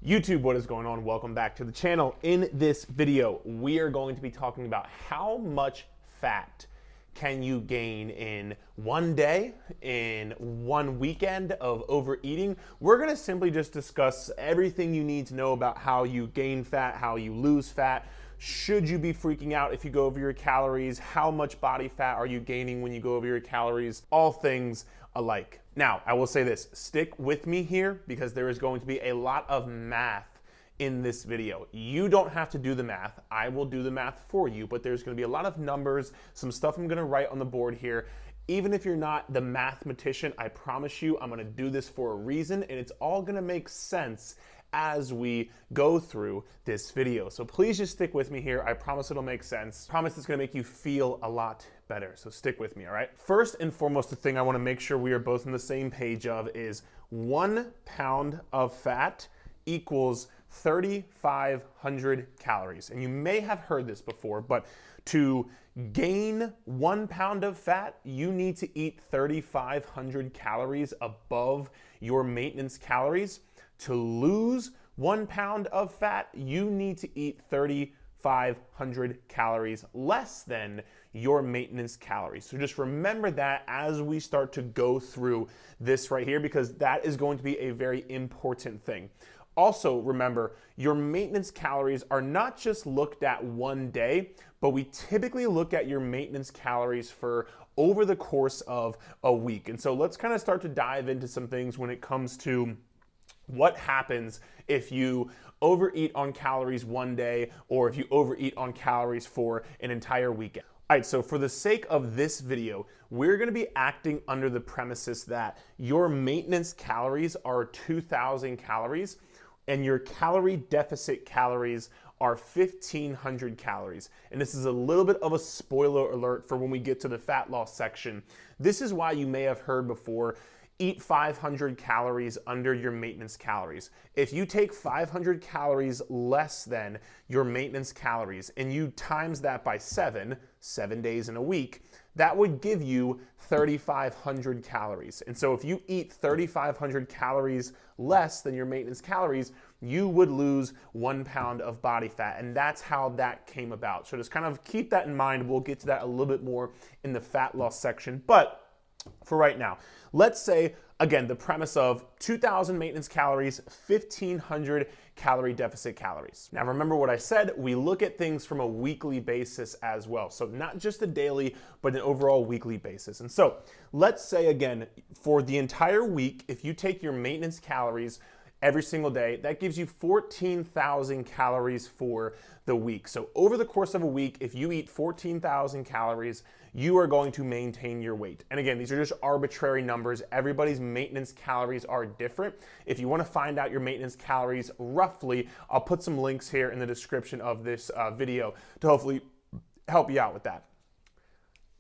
YouTube, what is going on? Welcome back to the channel. In this video, we are going to be talking about how much fat can you gain in one day, in one weekend of overeating. We're gonna simply just discuss everything you need to know about how you gain fat, how you lose fat. Should you be freaking out if you go over your calories? How much body fat are you gaining when you go over your calories? All things alike. Now, I will say this, stick with me here because there is going to be a lot of math in this video. You don't have to do the math. I will do the math for you, but there's going to be a lot of numbers, some stuff I'm going to write on the board here. Even if you're not the mathematician, I promise you I'm going to do this for a reason, and it's all going to make sense as we go through this video. So please just stick with me here. I promise it'll make sense. I promise it's gonna make you feel a lot better. So stick with me, all right? First and foremost, the thing I wanna make sure we are both on the same page of is 1 pound of fat equals 3,500 calories. And you may have heard this before, but to gain 1 pound of fat, you need to eat 3,500 calories above your maintenance calories. To lose 1 pound of fat, you need to eat 3,500 calories less than your maintenance calories. So just remember that as we start to go through this right here, because that is going to be a very important thing. Also, remember, your maintenance calories are not just looked at one day, but we typically look at your maintenance calories for over the course of a week. And so let's kind of start to dive into some things when it comes to what happens if you overeat on calories one day or if you overeat on calories for an entire weekend. All right, so for the sake of this video, we're gonna be acting under the premises that your maintenance calories are 2,000 calories and your calorie deficit calories are 1,500 calories. And this is a little bit of a spoiler alert for when we get to the fat loss section. This is why you may have heard before, eat 500 calories under your maintenance calories. If you take 500 calories less than your maintenance calories and you times that by 7 days in a week, that would give you 3,500 calories. And so if you eat 3,500 calories less than your maintenance calories, you would lose 1 pound of body fat. And that's how that came about. So just kind of keep that in mind. We'll get to that a little bit more in the fat loss section. But for right now, let's say, again, the premise of 2,000 maintenance calories, 1,500 calorie deficit calories. Now, remember what I said, we look at things from a weekly basis as well. So not just a daily, but an overall weekly basis. And so let's say, again, for the entire week, if you take your maintenance calories every single day, that gives you 14,000 calories for the week. So over the course of a week, if you eat 14,000 calories, you are going to maintain your weight. And again, these are just arbitrary numbers. Everybody's maintenance calories are different. If you want to find out your maintenance calories roughly, I'll put some links here in the description of this video to hopefully help you out with that.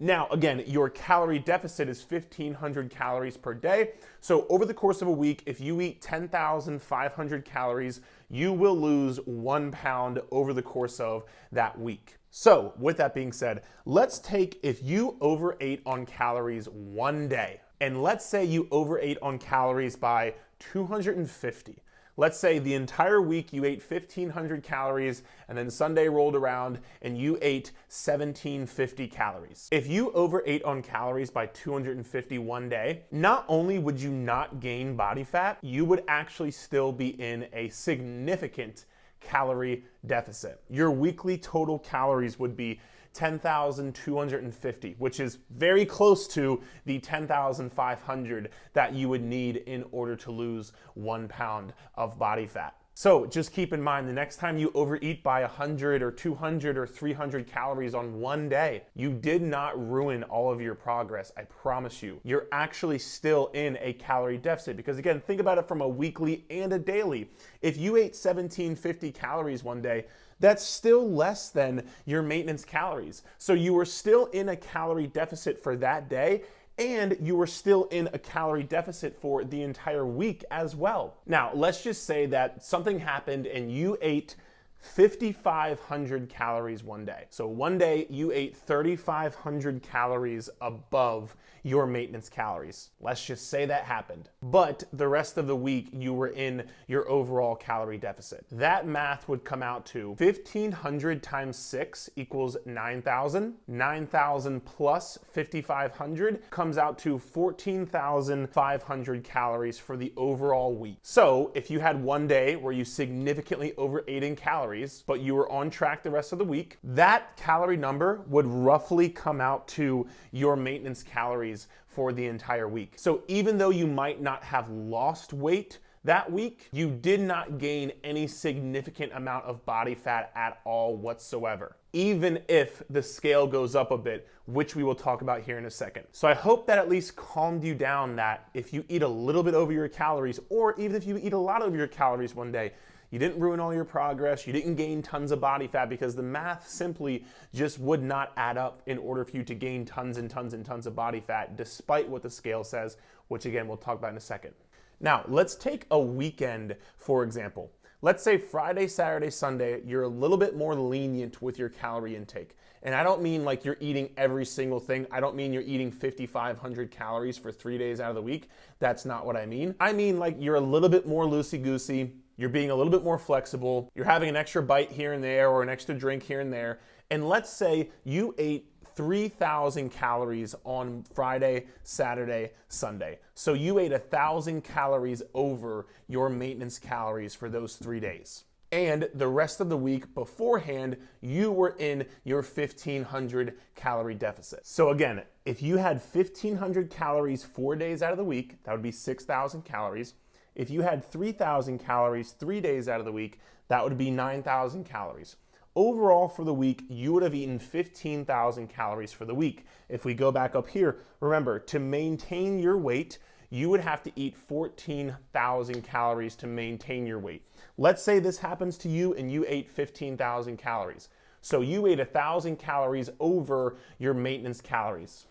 Now, again, your calorie deficit is 1,500 calories per day. So over the course of a week, if you eat 10,500 calories, you will lose 1 pound over the course of that week. So with that being said, let's take if you overate on calories one day, and let's say you overate on calories by 250. Let's say the entire week you ate 1,500 calories and then Sunday rolled around and you ate 1,750 calories. If you overate on calories by 250 one day, not only would you not gain body fat, you would actually still be in a significant calorie deficit. Your weekly total calories would be 10,250, which is very close to the 10,500 that you would need in order to lose 1 pound of body fat. So just keep in mind, the next time you overeat by 100 or 200 or 300 calories on one day, you did not ruin all of your progress. I promise you. You're actually still in a calorie deficit because, again, think about it from a weekly and a daily. If you ate 1,750 calories one day, that's still less than your maintenance calories. So you were still in a calorie deficit for that day, and you were still in a calorie deficit for the entire week as well. Now, let's just say that something happened and you ate 5,500 calories one day. So one day you ate 3,500 calories above your maintenance calories. Let's just say that happened. But the rest of the week you were in your overall calorie deficit. That math would come out to 1,500 times 6 equals 9,000. 9,000 plus 5,500 comes out to 14,500 calories for the overall week. So if you had one day where you significantly overate in calories, but you were on track the rest of the week, that calorie number would roughly come out to your maintenance calories for the entire week. So even though you might not have lost weight that week, you did not gain any significant amount of body fat at all whatsoever, even if the scale goes up a bit, which we will talk about here in a second. So I hope that at least calmed you down that if you eat a little bit over your calories, or even if you eat a lot of your calories one day, you didn't ruin all your progress, you didn't gain tons of body fat, because the math simply just would not add up in order for you to gain tons and tons and tons of body fat, despite what the scale says, which again, we'll talk about in a second. Now, let's take a weekend, for example. Let's say Friday, Saturday, Sunday, you're a little bit more lenient with your calorie intake. And I don't mean like you're eating every single thing. I don't mean you're eating 5,500 calories for 3 days out of the week. That's not what I mean. I mean like you're a little bit more loosey-goosey. You're being a little bit more flexible. You're having an extra bite here and there or an extra drink here and there. And let's say you ate 3,000 calories on Friday, Saturday, Sunday. So you ate 1,000 calories over your maintenance calories for those 3 days. And the rest of the week beforehand, you were in your 1,500 calorie deficit. So again, if you had 1,500 calories 4 days out of the week, that would be 6,000 calories. If you had 3,000 calories 3 days out of the week, that would be 9,000 calories. Overall for the week, you would have eaten 15,000 calories for the week. If we go back up here, remember, to maintain your weight, you would have to eat 14,000 calories to maintain your weight. Let's say this happens to you and you ate 15,000 calories. So you ate 1,000 calories over your maintenance calories.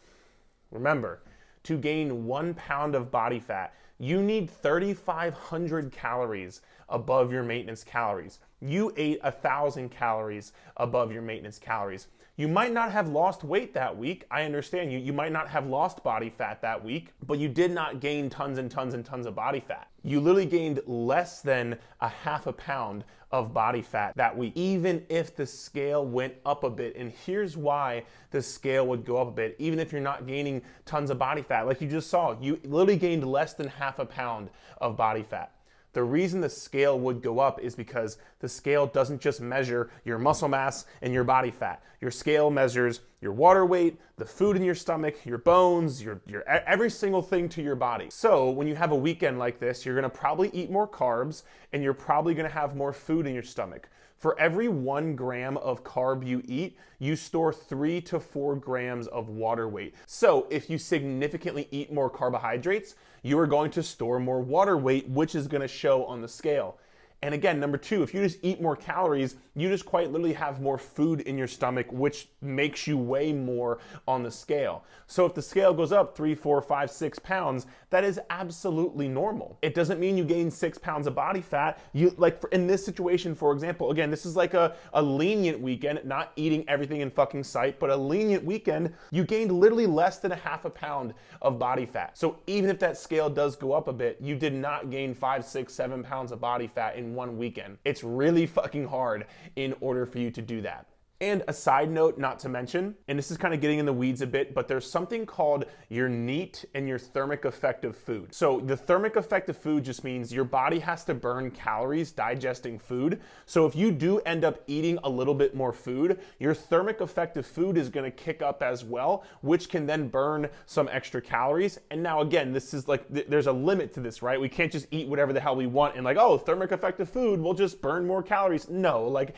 Remember, to gain 1 pound of body fat, you need 3,500 calories above your maintenance calories. You ate 1,000 calories above your maintenance calories. You might not have lost weight that week. I understand you might not have lost body fat that week, but you did not gain tons and tons and tons of body fat. You literally gained less than a half a pound of body fat that week, even if the scale went up a bit. And here's why the scale would go up a bit, even if you're not gaining tons of body fat. Like you just saw, you literally gained less than half a pound of body fat. The reason the scale would go up is because the scale doesn't just measure your muscle mass and your body fat. Your scale measures your water weight, the food in your stomach, your bones, your every single thing to your body. So when you have a weekend like this, you're gonna probably eat more carbs and you're probably gonna have more food in your stomach. For every 1 gram of carb you eat, you store 3 to 4 grams of water weight. So if you significantly eat more carbohydrates, you are going to store more water weight, which is going to show on the scale. And again, number 2, if you just eat more calories, you just quite literally have more food in your stomach, which makes you weigh more on the scale. So if the scale goes up 3, 4, 5, 6 pounds, that is absolutely normal. It doesn't mean you gain 6 pounds of body fat. You like in this situation, for example, again, this is like a lenient weekend, not eating everything in fucking sight, but a lenient weekend, you gained literally less than a half a pound of body fat. So even if that scale does go up a bit, you did not gain 5, 6, 7 pounds of body fat in one weekend. It's really fucking hard in order for you to do that. And a side note, not to mention, and this is kind of getting in the weeds a bit, but there's something called your NEAT and your thermic effect of food. So the thermic effect of food just means your body has to burn calories digesting food. So if you do end up eating a little bit more food, your thermic effect of food is going to kick up as well, which can then burn some extra calories. And now again, this is like, there's a limit to this, right? We can't just eat whatever the hell we want and like, oh, thermic effect of food, we'll just burn more calories. No, like,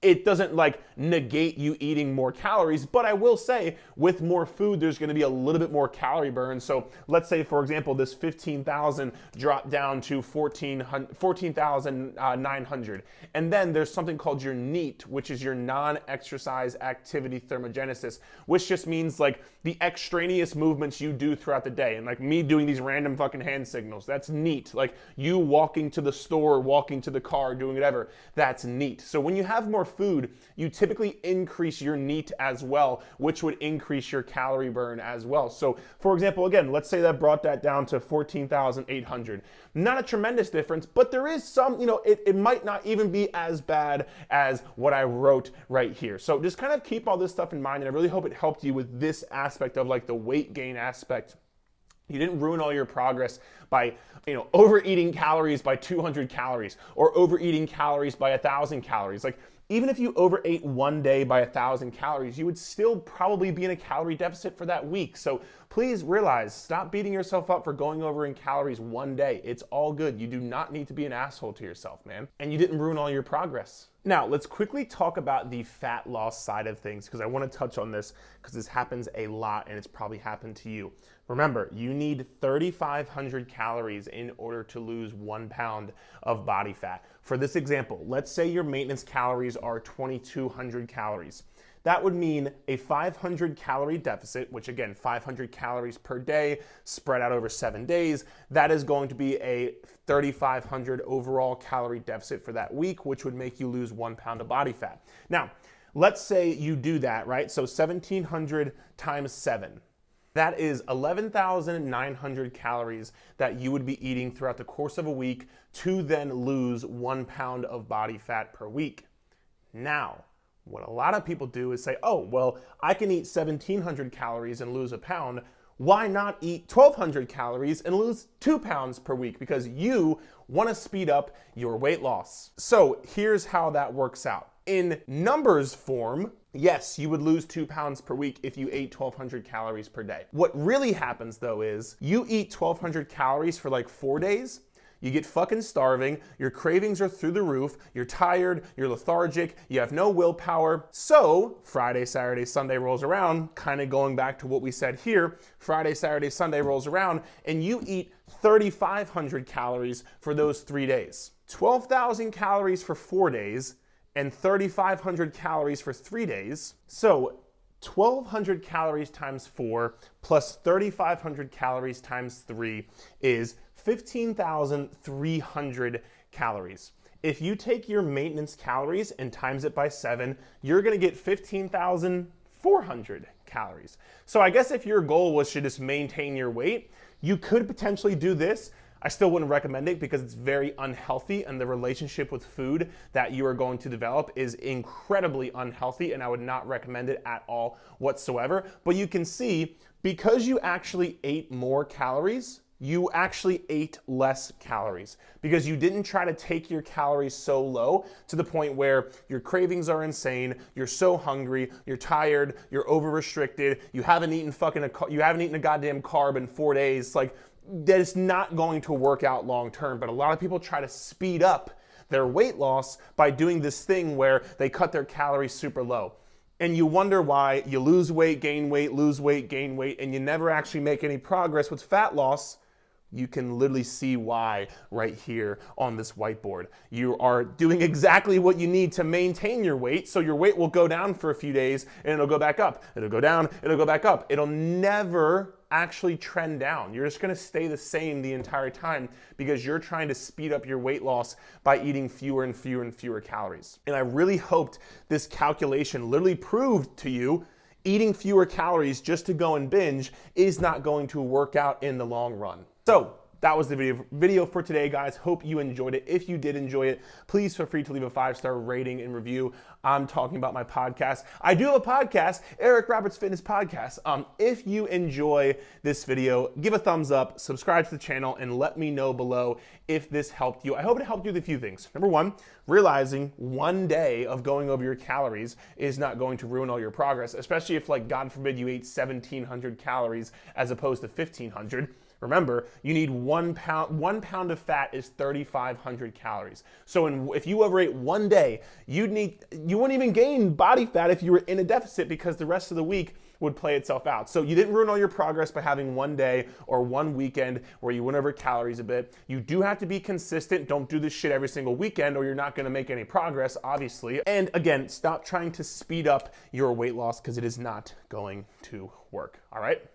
it doesn't like negate you eating more calories, but I will say with more food, there's gonna be a little bit more calorie burn. So let's say, for example, this 15,000 dropped down to 14,900. And then there's something called your NEAT, which is your non-exercise activity thermogenesis, which just means like the extraneous movements you do throughout the day. And like me doing these random fucking hand signals, that's NEAT. Like you walking to the store, walking to the car, doing whatever, that's NEAT. So when you have more food, you typically increase your NEAT as well, which would increase your calorie burn as well. So for example, again, let's say that brought that down to 14,800. Not a tremendous difference, but there is some, it might not even be as bad as what I wrote right here. So just kind of keep all this stuff in mind, and I really hope it helped you with this aspect of like the weight gain aspect. You didn't ruin all your progress by, overeating calories by 200 calories or overeating calories by 1,000 calories. Like, even if you overate one day by 1,000 calories, you would still probably be in a calorie deficit for that week. So please realize, stop beating yourself up for going over in calories one day. It's all good. You do not need to be an asshole to yourself, man. And you didn't ruin all your progress. Now, let's quickly talk about the fat loss side of things, because I want to touch on this because this happens a lot and it's probably happened to you. Remember, you need 3,500 calories in order to lose 1 pound of body fat. For this example, let's say your maintenance calories are 2,200 calories. That would mean a 500 calorie deficit, which again, 500 calories per day spread out over 7 days. That is going to be a 3,500 overall calorie deficit for that week, which would make you lose 1 pound of body fat. Now, let's say you do that, right? So 1,700 times 7. That is 11,900 calories that you would be eating throughout the course of a week to then lose 1 pound of body fat per week. Now, what a lot of people do is say, oh, well, I can eat 1,700 calories and lose a pound. Why not eat 1,200 calories and lose 2 pounds per week? Because you want to speed up your weight loss. So here's how that works out. In numbers form, yes, you would lose 2 pounds per week if you ate 1,200 calories per day. What really happens though is you eat 1,200 calories for like 4 days, you get fucking starving, your cravings are through the roof, you're tired, you're lethargic, you have no willpower. So Friday, Saturday, Sunday rolls around, kind of going back to what we said here, Friday, Saturday, Sunday rolls around, and you eat 3,500 calories for those 3 days. 12,000 calories for 4 days, and 3,500 calories for 3 days. So 1,200 calories times 4 plus 3,500 calories times 3 is 15,300 calories. If you take your maintenance calories and times it by 7, you're gonna get 15,400 calories. So I guess if your goal was to just maintain your weight, you could potentially do this. I still wouldn't recommend it because it's very unhealthy, and the relationship with food that you are going to develop is incredibly unhealthy, and I would not recommend it at all whatsoever. But you can see, because you actually ate more calories, you actually ate less calories because you didn't try to take your calories so low to the point where your cravings are insane, you're so hungry, you're tired, you're over restricted, you haven't eaten a goddamn carb in 4 days. Like, that is not going to work out long term. But a lot of people try to speed up their weight loss by doing this thing where they cut their calories super low. And you wonder why you lose weight, gain weight, lose weight, gain weight, and you never actually make any progress with fat loss. You can literally see why right here on this whiteboard. You are doing exactly what you need to maintain your weight, so your weight will go down for a few days and it'll go back up. It'll go down, it'll go back up. It'll never actually trend down. You're just gonna stay the same the entire time because you're trying to speed up your weight loss by eating fewer and fewer and fewer calories. And I really hoped this calculation literally proved to you eating fewer calories just to go and binge is not going to work out in the long run. So that was the video for today, guys. Hope you enjoyed it. If you did enjoy it, please feel free to leave a 5-star rating and review. I'm talking about my podcast. I do have a podcast, Eric Roberts Fitness Podcast. If you enjoy this video, give a thumbs up, subscribe to the channel, and let me know below if this helped you. I hope it helped you with a few things. Number one, realizing one day of going over your calories is not going to ruin all your progress, especially if, like, God forbid, you ate 1,700 calories as opposed to 1,500. Remember, you need 1 pound of fat is 3,500 calories. So if you overate one day, you wouldn't even gain body fat if you were in a deficit, because the rest of the week would play itself out. So you didn't ruin all your progress by having one day or one weekend where you went over calories a bit. You do have to be consistent. Don't do this shit every single weekend or you're not gonna make any progress, obviously. And again, stop trying to speed up your weight loss, because it is not going to work, all right?